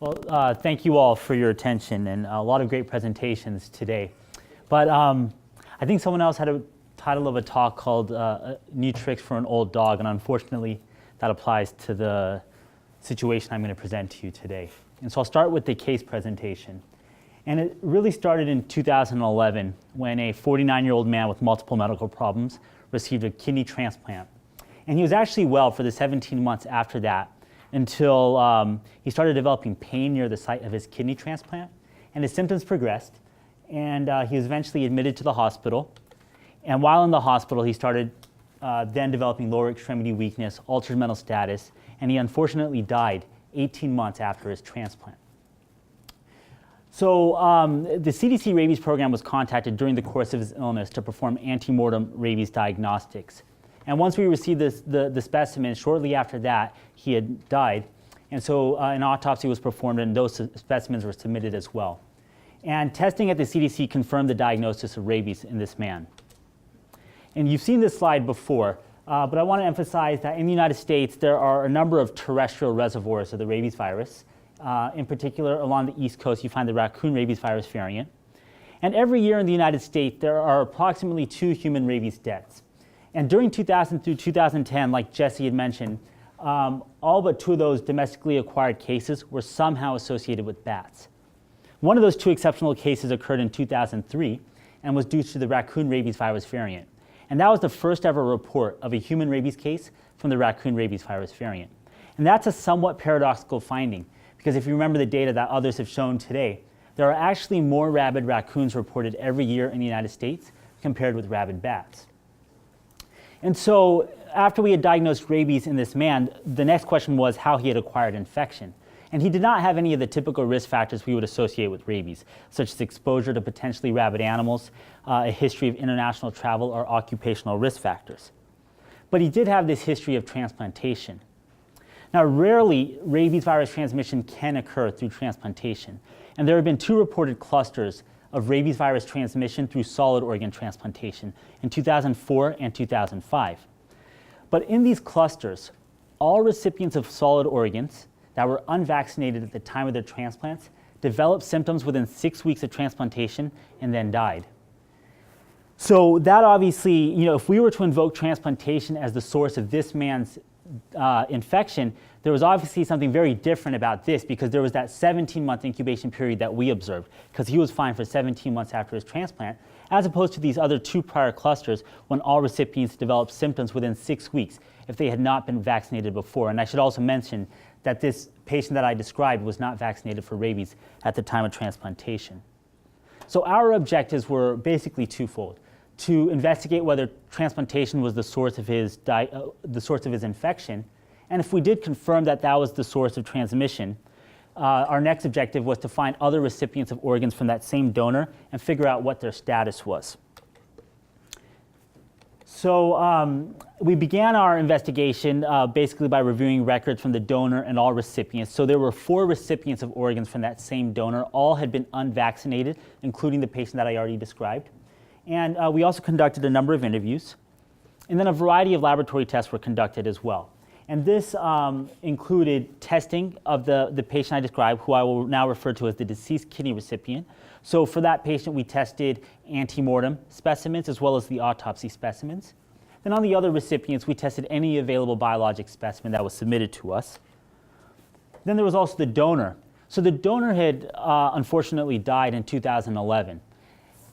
Well, thank you all for your attention and a lot of great presentations today. But I think someone else had a title of a talk called New Tricks for an Old Dog, and unfortunately that applies to the situation I'm going to present to you today. And so I'll start with the case presentation. And it really started in 2011 when a 49-year-old man with multiple medical problems received a kidney transplant. And he was actually well for the 17 months after that, until he started developing pain near the site of his kidney transplant, and his symptoms progressed, and he was eventually admitted to the hospital. And while in the hospital, he started then developing lower extremity weakness, altered mental status, and he unfortunately died 18 months after his transplant. So the CDC Rabies Program was contacted during the course of his illness to perform ante-mortem rabies diagnostics. And once we received the specimen, shortly after that, he had died. And so an autopsy was performed, and those specimens were submitted as well. And testing at the CDC confirmed the diagnosis of rabies in this man. And you've seen this slide before, but I want to emphasize that in the United States, there are a number of terrestrial reservoirs of the rabies virus. In particular, along the East Coast, you find the Raccoon Rabies virus variant. And every year in the United States, there are approximately 2 human rabies deaths. And during 2000 through 2010, like Jesse had mentioned, all but 2 of those domestically acquired cases were somehow associated with bats. One of those 2 exceptional cases occurred in 2003 and was due to the Raccoon Rabies virus variant. And that was the first ever report of a human rabies case from the Raccoon Rabies virus variant. And that's a somewhat paradoxical finding, because if you remember the data that others have shown today, there are actually more rabid raccoons reported every year in the United States compared with rabid bats. And so after we had diagnosed rabies in this man, the next question was how he had acquired infection. And he did not have any of the typical risk factors we would associate with rabies, such as exposure to potentially rabid animals, a history of international travel, or occupational risk factors. But he did have this history of transplantation. Now, rarely, rabies virus transmission can occur through transplantation. And there have been 2 reported clusters of rabies virus transmission through solid organ transplantation in 2004 and 2005. But in these clusters, all recipients of solid organs that were unvaccinated at the time of their transplants developed symptoms within 6 weeks of transplantation and then died. So that obviously, if we were to invoke transplantation as the source of this man's infection, there was obviously something very different about this, because there was that 17-month incubation period that we observed, because he was fine for 17 months after his transplant, as opposed to these other 2 prior clusters when all recipients developed symptoms within 6 weeks if they had not been vaccinated before. And I should also mention that this patient that I described was not vaccinated for rabies at the time of transplantation. So our objectives were basically twofold: to investigate whether transplantation was the source of his infection, and if we did confirm that that was the source of transmission, our next objective was to find other recipients of organs from that same donor and figure out what their status was. So we began our investigation basically by reviewing records from the donor and all recipients. So there were 4 recipients of organs from that same donor. All had been unvaccinated, including the patient that I already described. And we also conducted a number of interviews. And then a variety of laboratory tests were conducted as well. And this included testing of the patient I described, who I will now refer to as the deceased kidney recipient. So for that patient, we tested ante-mortem specimens as well as the autopsy specimens. Then on the other recipients, we tested any available biologic specimen that was submitted to us. Then there was also the donor. So the donor had unfortunately died in 2011.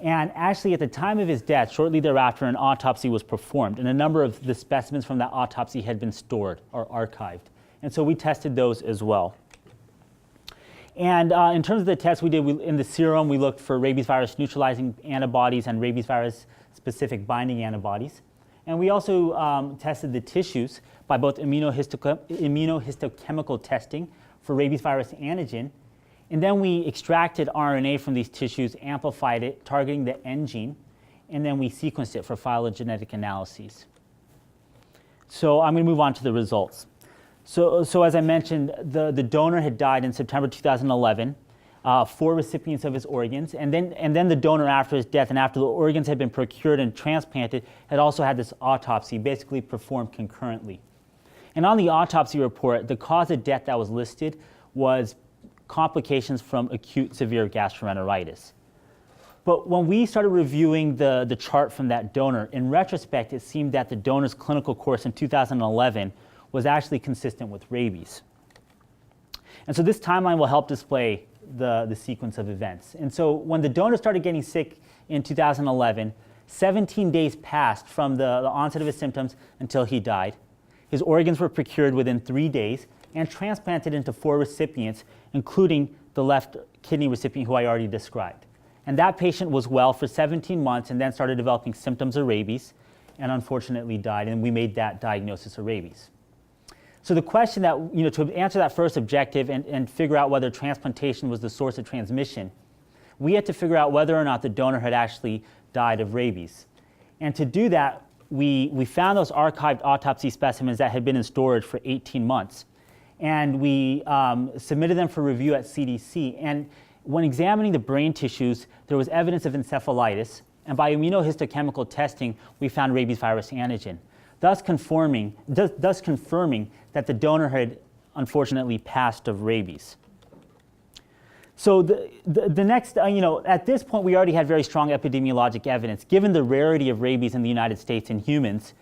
And actually, at the time of his death, shortly thereafter, an autopsy was performed, and a number of the specimens from that autopsy had been stored or archived. And so we tested those as well. And in terms of the tests we did, in the serum, we looked for rabies virus neutralizing antibodies and rabies virus specific binding antibodies. And we also tested the tissues by both immunohistochemical testing for rabies virus antigen. And then we extracted RNA from these tissues, amplified it, targeting the N gene, and then we sequenced it for phylogenetic analyses. So I'm going to move on to the results. So as I mentioned, the donor had died in September 2011, 4 recipients of his organs, and then the donor, after his death and after the organs had been procured and transplanted, had also had this autopsy basically performed concurrently. And on the autopsy report, the cause of death that was listed was complications from acute severe gastroenteritis. But when we started reviewing the chart from that donor, in retrospect, it seemed that the donor's clinical course in 2011 was actually consistent with rabies. And so this timeline will help display the sequence of events. And so when the donor started getting sick in 2011, 17 days passed from the onset of his symptoms until he died. His organs were procured within 3 days and transplanted into 4 recipients, including the left kidney recipient who I already described. And that patient was well for 17 months and then started developing symptoms of rabies and unfortunately died, and we made that diagnosis of rabies. So the question that, to answer that first objective and figure out whether transplantation was the source of transmission, we had to figure out whether or not the donor had actually died of rabies. And to do that, we found those archived autopsy specimens that had been in storage for 18 months. And we submitted them for review at CDC. And when examining the brain tissues, there was evidence of encephalitis. And by immunohistochemical testing, we found rabies virus antigen, thus confirming that the donor had unfortunately passed of rabies. So the next, at this point, we already had very strong epidemiologic evidence. Given the rarity of rabies in the United States in humans,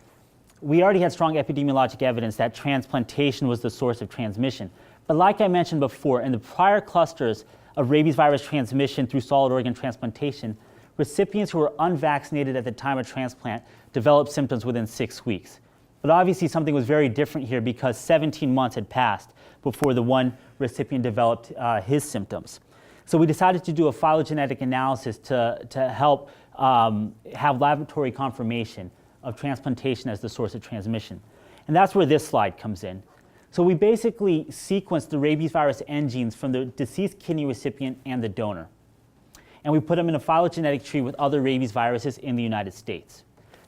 we already had strong epidemiologic evidence that transplantation was the source of transmission. But like I mentioned before, in the prior clusters of rabies virus transmission through solid organ transplantation, recipients who were unvaccinated at the time of transplant developed symptoms within 6 weeks. But obviously something was very different here because 17 months had passed before the one recipient developed his symptoms. So we decided to do a phylogenetic analysis to help have laboratory confirmation of transplantation as the source of transmission. And that's where this slide comes in. So we basically sequenced the rabies virus N genes from the deceased kidney recipient and the donor. And we put them in a phylogenetic tree with other rabies viruses in the United States.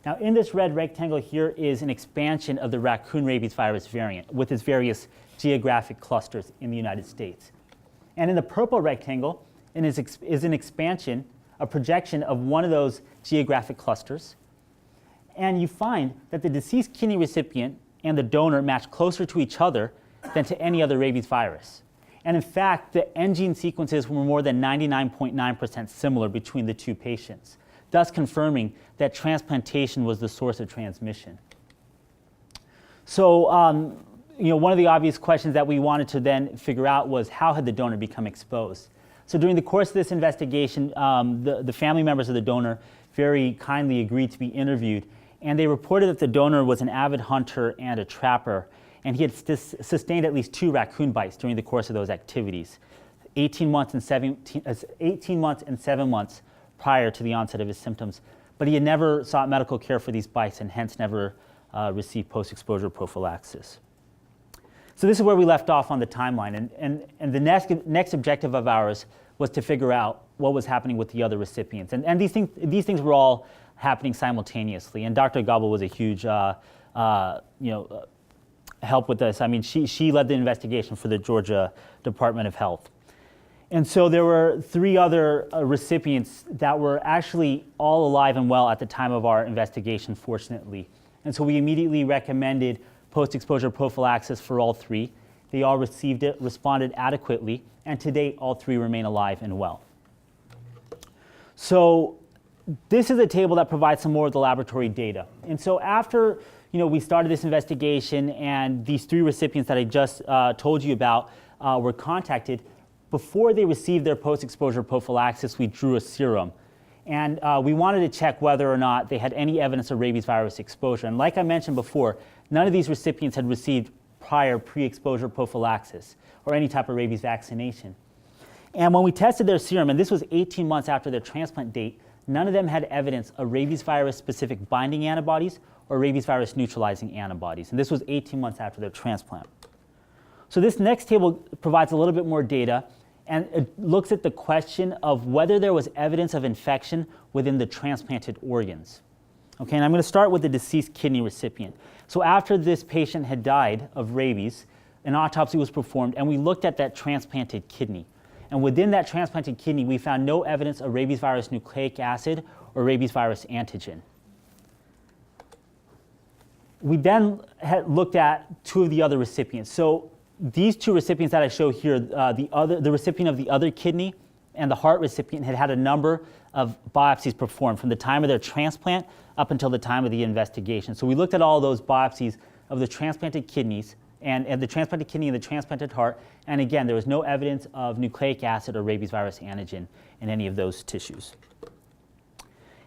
Now, in this red rectangle here is an expansion of the Raccoon Rabies virus variant with its various geographic clusters in the United States. And in the purple rectangle is an expansion, a projection of one of those geographic clusters. And you find that the deceased kidney recipient and the donor match closer to each other than to any other rabies virus. And in fact, the N gene sequences were more than 99.9% similar between the two patients, thus confirming that transplantation was the source of transmission. So, one of the obvious questions that we wanted to then figure out was how had the donor become exposed? So during the course of this investigation, the family members of the donor very kindly agreed to be interviewed, and they reported that the donor was an avid hunter and a trapper, and he had sustained at least 2 raccoon bites during the course of those activities, 18 months and 7 months prior to the onset of his symptoms. But he had never sought medical care for these bites and hence never received post-exposure prophylaxis. So this is where we left off on the timeline, and the next objective of ours was to figure out what was happening with the other recipients. And these things were all happening simultaneously, and Dr. Gobble was a huge help with this. I mean, she led the investigation for the Georgia Department of Health. And so there were 3 other recipients that were actually all alive and well at the time of our investigation, fortunately. And so we immediately recommended post-exposure prophylaxis for all 3. They all received it, responded adequately, and to date, all 3 remain alive and well. So this is a table that provides some more of the laboratory data. And so after we started this investigation and these 3 recipients that I just told you about were contacted, before they received their post-exposure prophylaxis, we drew a serum. And we wanted to check whether or not they had any evidence of rabies virus exposure. And like I mentioned before, none of these recipients had received prior pre-exposure prophylaxis or any type of rabies vaccination. And when we tested their serum, and this was 18 months after their transplant date, none of them had evidence of rabies virus specific binding antibodies or rabies virus neutralizing antibodies. And this was 18 months after their transplant. So this next table provides a little bit more data, and it looks at the question of whether there was evidence of infection within the transplanted organs. Okay, and I'm going to start with the deceased kidney recipient. So after this patient had died of rabies, an autopsy was performed, and we looked at that transplanted kidney. And within that transplanted kidney, we found no evidence of rabies virus nucleic acid or rabies virus antigen. We then had looked at 2 of the other recipients. So these two recipients that I show here, the recipient of the other kidney and the heart recipient had had a number of biopsies performed from the time of their transplant up until the time of the investigation. So we looked at all those biopsies of the transplanted kidneys and the transplanted kidney and the transplanted heart, and again, there was no evidence of nucleic acid or rabies virus antigen in any of those tissues.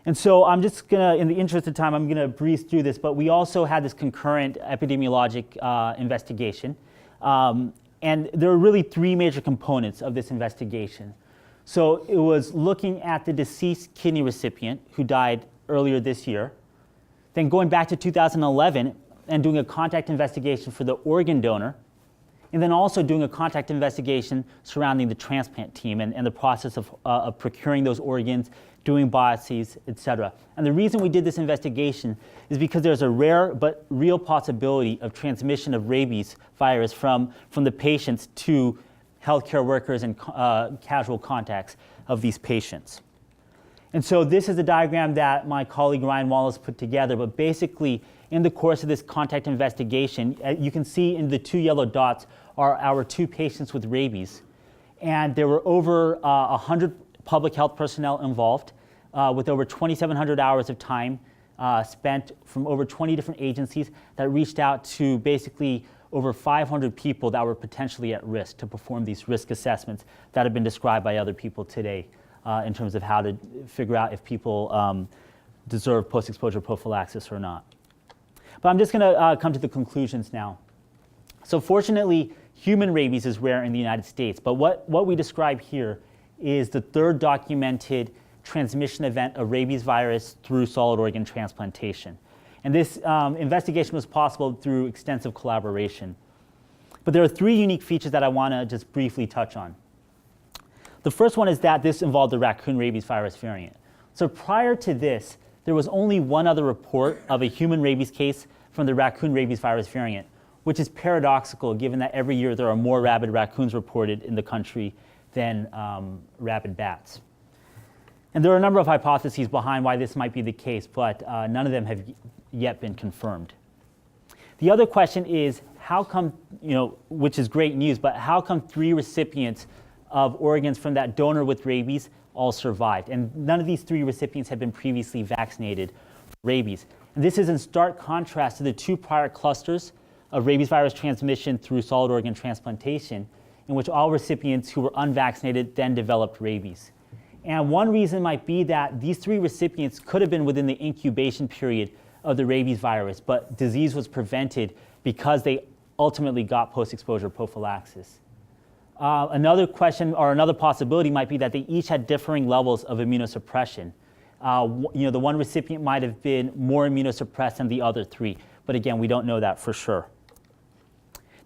And so I'm just gonna, in the interest of time, I'm gonna breeze through this, but we also had this concurrent epidemiologic investigation. And there are really three major components of this investigation. So it was looking at the deceased kidney recipient who died earlier this year, then going back to 2011 and doing a contact investigation for the organ donor, and then also doing a contact investigation surrounding the transplant team and the process of procuring those organs, doing biopsies, et cetera. And the reason we did this investigation is because there's a rare but real possibility of transmission of rabies virus from the patients to healthcare workers and casual contacts of these patients. And so this is a diagram that my colleague Ryan Wallace put together, but basically in the course of this contact investigation, you can see in the two yellow dots are our two patients with rabies. And there were over 100 public health personnel involved with over 2,700 hours of time spent from over 20 different agencies that reached out to basically over 500 people that were potentially at risk to perform these risk assessments that have been described by other people today in terms of how to figure out if people deserve post-exposure prophylaxis or not. But I'm just going to come to the conclusions now. So fortunately, human rabies is rare in the United States, but what we describe here is the third documented transmission event of rabies virus through solid organ transplantation. And this investigation was possible through extensive collaboration. But there are three unique features that I want to just briefly touch on. The first one is that this involved the raccoon rabies virus variant. So prior to this, there was only one other report of a human rabies case from the raccoon rabies virus variant, which is paradoxical given that every year there are more rabid raccoons reported in the country than rabid bats. And there are a number of hypotheses behind why this might be the case, but none of them have yet been confirmed. The other question is, how come, which is great news, but how come 3 recipients of organs from that donor with rabies all survived? And none of these 3 recipients had been previously vaccinated for rabies. And this is in stark contrast to the 2 prior clusters of rabies virus transmission through solid organ transplantation, in which all recipients who were unvaccinated then developed rabies. And one reason might be that these 3 recipients could have been within the incubation period of the rabies virus, but disease was prevented because they ultimately got post-exposure prophylaxis. Another question or another possibility might be that they each had differing levels of immunosuppression. The one recipient might have been more immunosuppressed than the other 3, but again, we don't know that for sure.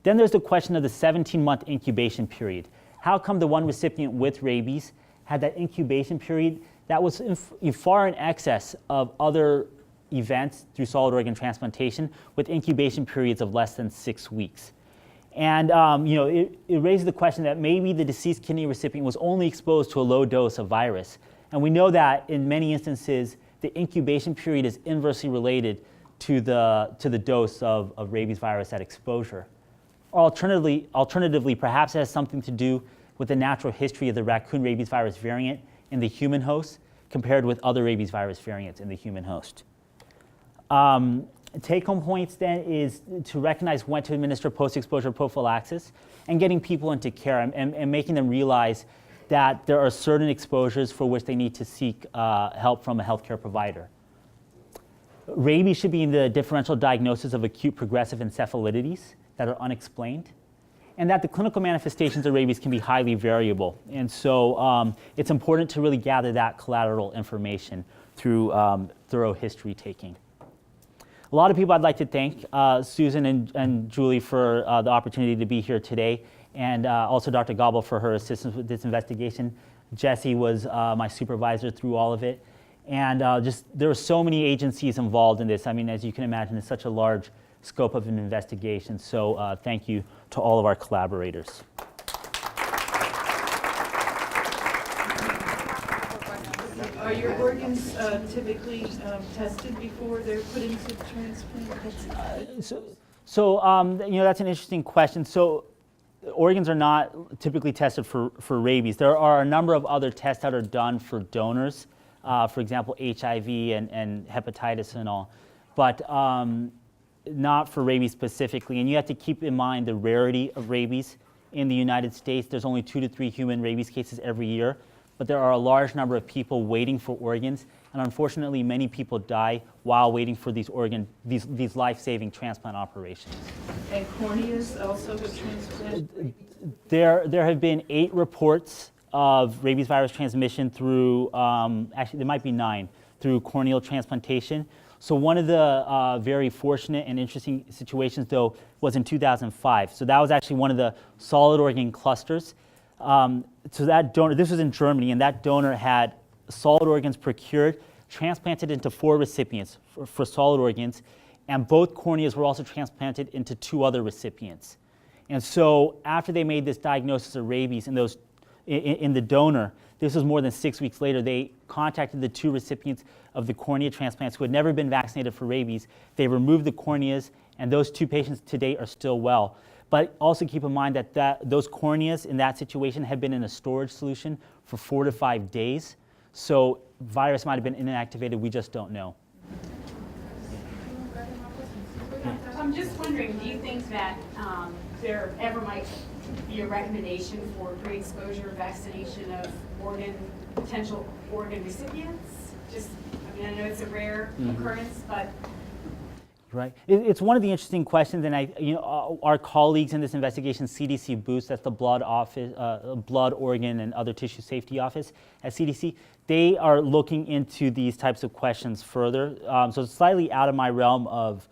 Then there's the question of the 17-month incubation period. How come the one recipient with rabies had that incubation period that was far in excess of other events through solid organ transplantation with incubation periods of less than 6 weeks? And it raises the question that maybe the deceased kidney recipient was only exposed to a low dose of virus. And we know that in many instances, the incubation period is inversely related to the dose of rabies virus at exposure. Alternatively, perhaps it has something to do with the natural history of the raccoon rabies virus variant in the human host compared with other rabies virus variants in the human host. Take-home points then is to recognize when to administer post-exposure prophylaxis and getting people into care and making them realize that there are certain exposures for which they need to seek help from a healthcare provider. Rabies should be in the differential diagnosis of acute progressive encephalitis that are unexplained, and that the clinical manifestations of rabies can be highly variable. And so it's important to really gather that collateral information through thorough history taking. A lot of people I'd like to thank, Susan and Julie for the opportunity to be here today, and also Dr. Gobble for her assistance with this investigation. Jesse was my supervisor through all of it. And there were so many agencies involved in this. I mean, as you can imagine, it's such a large scope of an investigation. So thank you to all of our collaborators. Are your organs typically tested before they're put into transplant? So that's an interesting question. So organs are not typically tested for rabies. There are a number of other tests that are done for donors, for example, HIV and hepatitis and all, but not for rabies specifically. And you have to keep in mind the rarity of rabies. In the United States, there's only 2 to 3 human rabies cases every year, but there are a large number of people waiting for organs, and unfortunately many people die while waiting for these life-saving transplant operations. And corneas also have transplanted? There have been 8 reports of rabies virus transmission through, actually there might be 9, through corneal transplantation. So one of the very fortunate and interesting situations, though, was in 2005. So that was actually one of the solid organ clusters. So that donor, this was in Germany, and that donor had solid organs procured, transplanted into 4 recipients for solid organs, and both corneas were also transplanted into 2 other recipients. And so after they made this diagnosis of rabies in the donor, this was more than 6 weeks later, they contacted the 2 recipients of the cornea transplants who had never been vaccinated for rabies. They removed the corneas, and those 2 patients today are still well. But also keep in mind that those corneas in that situation had been in a storage solution for 4 to 5 days. So virus might have been inactivated, we just don't know. I'm just wondering, do you think that there ever might be a recommendation for pre-exposure vaccination of potential organ recipients? I mean, I know it's a rare occurrence, but... Right. It's one of the interesting questions, and our colleagues in this investigation, CDC Boost, that's the blood office, blood organ and other tissue safety office at CDC, they are looking into these types of questions further. So it's slightly out of my realm of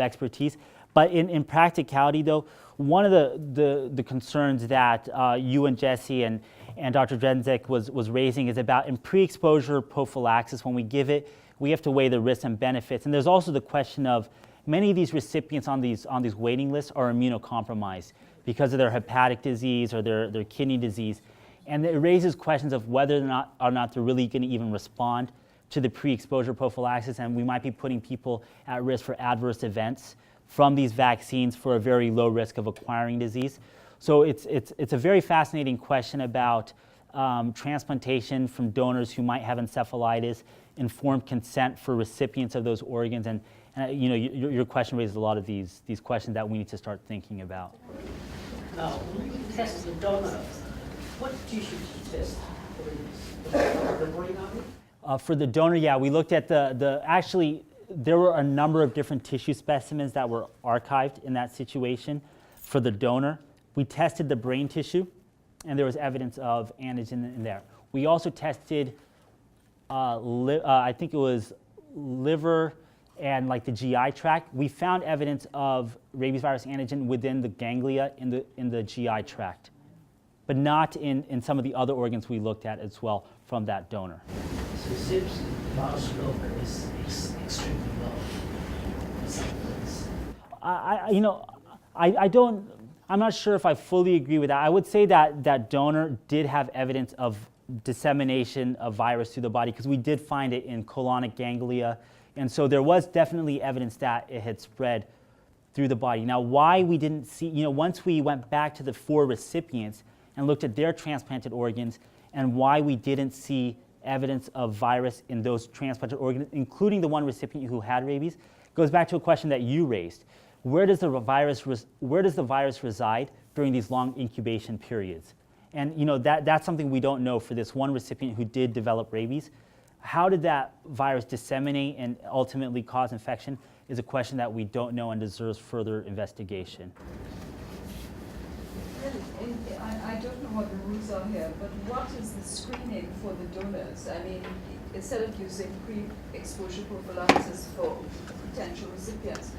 expertise. But in practicality, though, one of the concerns that you and Jesse and Dr. Drenzek was raising is about in pre-exposure prophylaxis, when we give it, we have to weigh the risks and benefits. And there's also the question of many of these recipients on these waiting lists are immunocompromised because of their hepatic disease or their kidney disease. And it raises questions of whether or not they're really going to even respond to the pre-exposure prophylaxis, and we might be putting people at risk for adverse events from these vaccines for a very low risk of acquiring disease. So it's a very fascinating question about transplantation from donors who might have encephalitis, informed consent for recipients of those organs, and your question raises a lot of these questions that we need to start thinking about. Now, when you test the donor, what tissue do you test? The brain of it? For the donor, yeah, we looked at actually, there were a number of different tissue specimens that were archived in that situation. For the donor, we tested the brain tissue, and there was evidence of antigen in there. We also tested, I think it was liver and like the GI tract. We found evidence of rabies virus antigen within the ganglia in the GI tract, but not in some of the other organs we looked at as well from that donor. So it seems mouse local is extremely low. I'm not sure if I fully agree with that. I would say that donor did have evidence of dissemination of virus through the body because we did find it in colonic ganglia. And so there was definitely evidence that it had spread through the body. Now, why we didn't see, once we went back to the 4 recipients and looked at their transplanted organs and why we didn't see evidence of virus in those transplanted organs, including the one recipient who had rabies, goes back to a question that you raised. Where does the virus reside during these long incubation periods? And that's something we don't know for this one recipient who did develop rabies. How did that virus disseminate and ultimately cause infection is a question that we don't know and deserves further investigation. I don't know what the rules are here, but what is the screening for the donors? I mean, instead of using pre-exposure prophylaxis for potential recipients,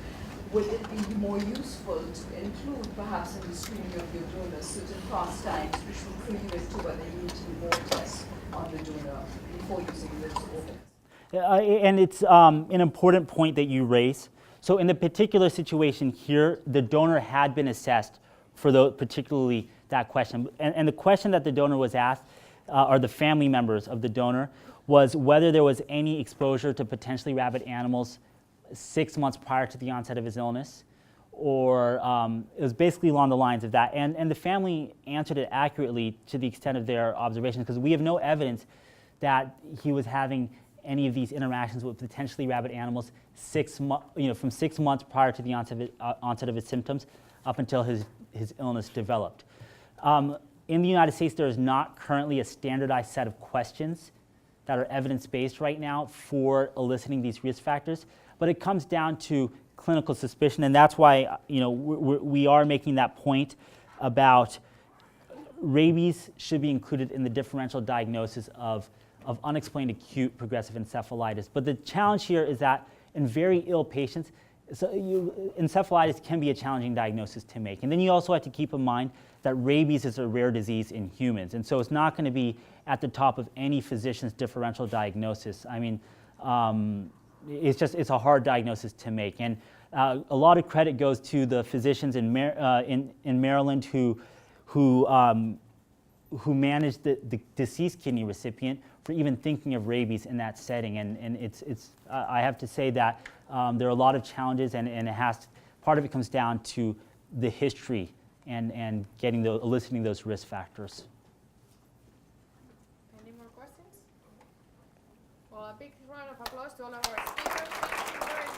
would it be more useful to include, perhaps in the screening of your donors, certain pastimes which will clue you as to whether you need to do more tests on the donor before using those organs? And it's an important point that you raise. So in the particular situation here, the donor had been assessed for particularly that question. And the question that the donor was asked, or the family members of the donor, was whether there was any exposure to potentially rabid animals 6 months prior to the onset of his illness, it was basically along the lines of that. And the family answered it accurately to the extent of their observations, because we have no evidence that he was having any of these interactions with potentially rabid animals from 6 months prior to the onset of his symptoms up until his illness developed. In the United States, there is not currently a standardized set of questions that are evidence-based right now for eliciting these risk factors, but it comes down to clinical suspicion, and that's why we are making that point about rabies should be included in the differential diagnosis of unexplained acute progressive encephalitis. But the challenge here is that in very ill patients, encephalitis can be a challenging diagnosis to make. And then you also have to keep in mind that rabies is a rare disease in humans, and so it's not going to be at the top of any physician's differential diagnosis. I mean, it's a hard diagnosis to make, and a lot of credit goes to the physicians in Maryland who managed the deceased kidney recipient for even thinking of rabies in that setting. And it's I have to say that there are a lot of challenges, and part of it comes down to the history and eliciting those risk factors. Any more questions? Well, a big round of applause to all of our speakers. Thank you very much.